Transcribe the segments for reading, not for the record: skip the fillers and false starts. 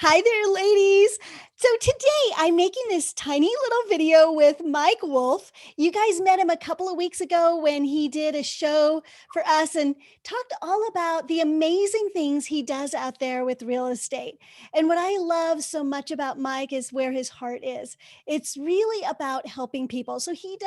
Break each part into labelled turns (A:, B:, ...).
A: Hi there, ladies. So today I'm making this tiny little video with Mike Wolf. You guys met him a couple of weeks ago when he did a show for us and talked all about the amazing things he does out there with real estate. And what I love so much about Mike is where his heart is. It's really about helping people. So he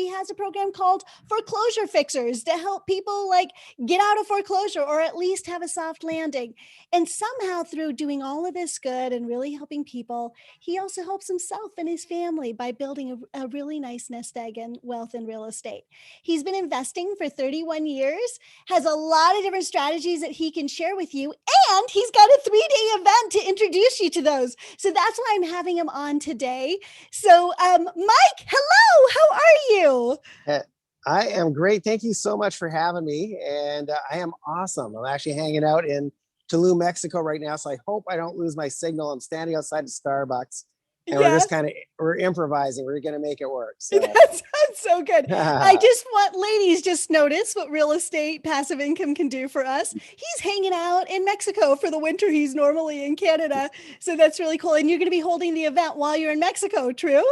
A: has a program called Foreclosure Fixers to help people like get out of foreclosure or at least have a soft landing. And somehow, through doing all of this good and really helping people, he also helps himself and his family by building a really nice nest egg and wealth in real estate. He's been investing for 31 years, has a lot of different strategies that he can share with you, and he's got a 3-day event to introduce you to those. So that's why I'm having him on today. So, Mike, hello, how are you?
B: Uh, I am great. Thank you so much for having me. And I am awesome. I'm actually hanging out in Tulum, Mexico right now. So I hope I don't lose my signal. I'm standing outside the Starbucks and
A: Yeah.
B: we're improvising. We're going to make it work. So
A: That sounds so good. I just want ladies just notice what real estate passive income can do for us. He's hanging out in Mexico for the winter. He's normally in Canada. So that's really cool. And you're going to be holding the event while you're in Mexico, true?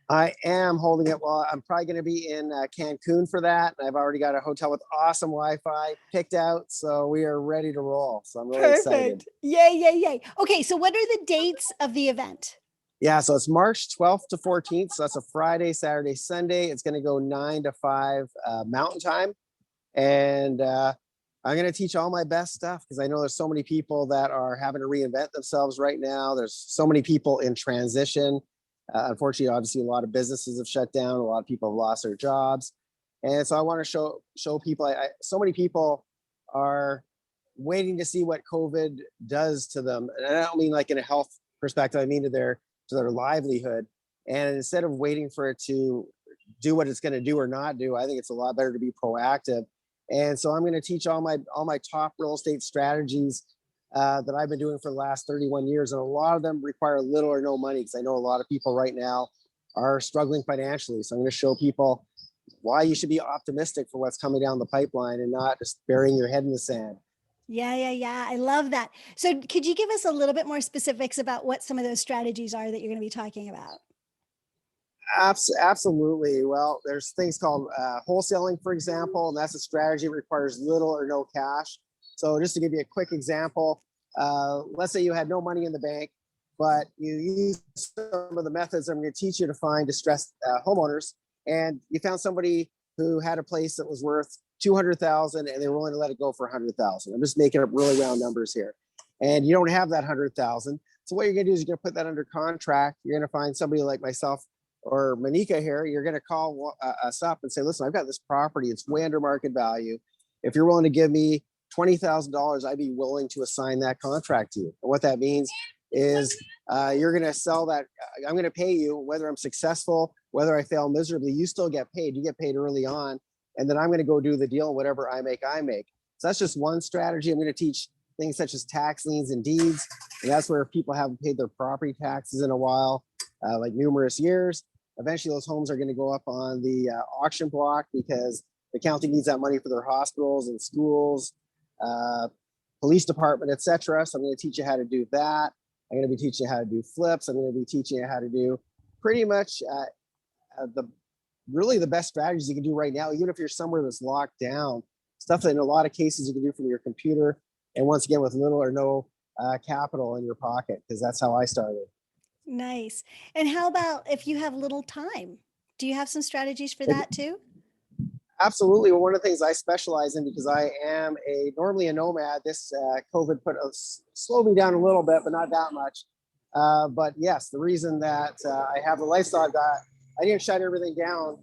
B: I am holding it. Well, I'm probably going to be in Cancun for that. And I've already got a hotel with awesome Wi-Fi picked out. So we are ready to roll. So I'm really excited.
A: Perfect. Yay, yay, yay. Okay, so what are the dates of the event?
B: Yeah, so it's March 12th to 14th. So that's a Friday, Saturday, Sunday. It's going to go 9 to 5 Mountain Time. And I'm going to teach all my best stuff because I know there's so many people that are having to reinvent themselves right now. There's so many people in transition. Unfortunately, obviously, a lot of businesses have shut down. A lot of people have lost their jobs. And so I want to show people, so many people are waiting to see what COVID does to them. And I don't mean like in a health perspective, I mean to their livelihood. And instead of waiting for it to do what it's going to do or not do, I think it's a lot better to be proactive. And so I'm going to teach all my top real estate strategies that I've been doing for the last 31 years. And a lot of them require little or no money because I know a lot of people right now are struggling financially. So I'm going to show people why you should be optimistic for what's coming down the pipeline and not just burying your head in the sand.
A: Yeah. I love that. So could you give us a little bit more specifics about what some of those strategies are that you're going to be talking about?
B: Absolutely. Well, there's things called wholesaling, for example, and that's a strategy that requires little or no cash. So just to give you a quick example, let's say you had no money in the bank, but you use some of the methods I'm going to teach you to find distressed homeowners, and you found somebody who had a place that was worth 200,000 and they were willing to let it go for 100,000. I'm just making up really round numbers here. And you don't have that 100,000. So what you're going to do is you're going to put that under contract. You're going to find somebody like myself or Monica here. You're going to call us up and say, listen, I've got this property. It's way under market value. If you're willing to give me $20,000, I'd be willing to assign that contract to you. And what that means is you're going to sell that. I'm going to pay you whether I'm successful, whether I fail miserably, you still get paid. You get paid early on. And then I'm going to go do the deal. Whatever I make. So that's just one strategy. I'm going to teach things such as tax liens and deeds. And that's where people haven't paid their property taxes in a while, like numerous years. Eventually, those homes are going to go up on the auction block because the county needs that money for their hospitals and schools, police department, etc. So I'm going to teach you how to do that. I'm going to be teaching you how to do flips. I'm going to be teaching you how to do pretty much the best strategies you can do right now, even if you're somewhere that's locked down. Stuff that in a lot of cases you can do from your computer, and once again with little or no capital in your pocket, because that's how I started.
A: Nice. And how about if you have little time? Do you have some strategies for that too?
B: Absolutely. Well, one of the things I specialize in, because I am normally a nomad, this COVID slowed me down a little bit, but not that much. But yes, the reason that I have the lifestyle that I didn't shut everything down.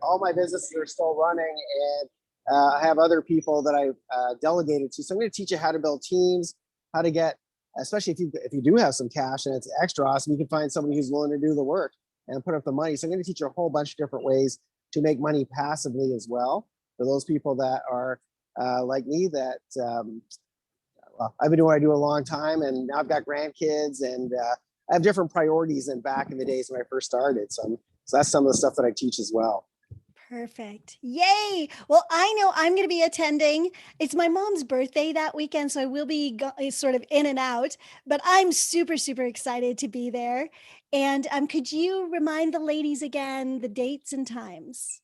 B: All my businesses are still running, and I have other people that I've delegated to. So I'm going to teach you how to build teams, how to get, especially if you do have some cash and it's extra awesome, you can find somebody who's willing to do the work and put up the money. So I'm going to teach you a whole bunch of different ways to make money passively as well. For those people that are like me, that well, I've been doing what I do a long time, and now I've got grandkids, and I have different priorities than back in the days when I first started. So that's some of the stuff that I teach as well.
A: Perfect. Yay. Well, I know I'm going to be attending. It's my mom's birthday that weekend, so I will be sort of in and out, but I'm super, super excited to be there. And could you remind the ladies again the dates and times?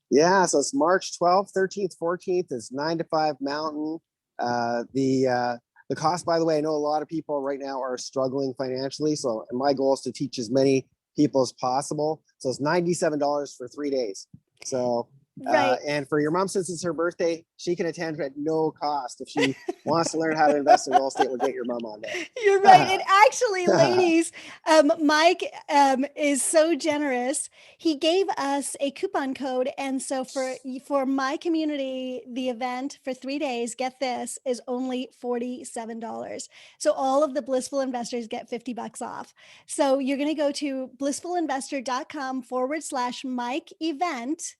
B: Yeah, so it's March 12th, 13th, 14th. It's 9 to 5 Mountain. The cost, by the way, I know a lot of people right now are struggling financially. So my goal is to teach as many people as possible. So it's $97 for 3 days. So
A: Right.
B: and for your mom, since it's her birthday, she can attend at no cost. If she wants to learn how to invest in real estate, we'll get your mom on
A: You're right. And
B: there.
A: actually, ladies, Mike is so generous. He gave us a coupon code, and so for my community, the event for 3 days, get this, is only $47. So all of the blissful investors get $50 off. So you're going to go to blissfulinvestor.com/Mike event.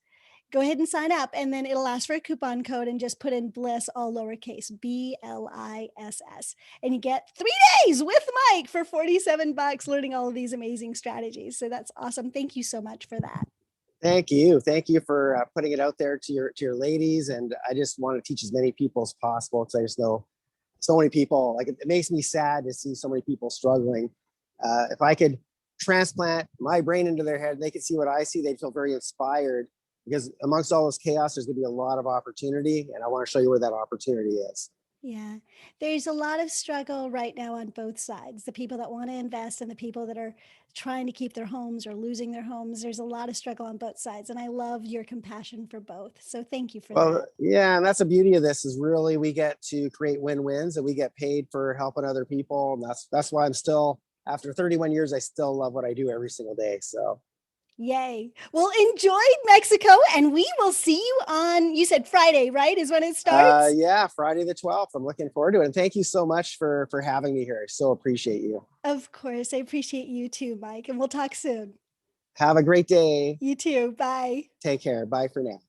A: Go ahead and sign up, and then it'll ask for a coupon code, and just put in bliss, all lowercase, BLISS, and you get 3 days with Mike for $47, learning all of these amazing strategies. So that's awesome. Thank you so much for that.
B: Thank you for putting it out there to your ladies, and I just want to teach as many people as possible because I just know so many people. Like, it makes me sad to see so many people struggling. If I could transplant my brain into their head and they could see what I see, they'd feel very inspired, because amongst all this chaos, there's going to be a lot of opportunity, and I want to show you where that opportunity is.
A: Yeah, there's a lot of struggle right now on both sides, the people that want to invest and the people that are trying to keep their homes or losing their homes. There's a lot of struggle on both sides, and I love your compassion for both. So thank you for
B: Well,
A: that.
B: yeah, and that's the beauty of this, is really we get to create win-wins, and we get paid for helping other people. And that's why I'm still, after 31 years, I still love what I do every single day. So
A: Yay. Well, enjoy Mexico, and we will see you on, you said Friday, right? Is when it starts?
B: yeah, Friday the 12th. I'm looking forward to it. And thank you so much for having me here. I so appreciate you.
A: Of course. I appreciate you too, Mike, and we'll talk soon.
B: Have a great day.
A: You too. Bye.
B: Take care. Bye for now.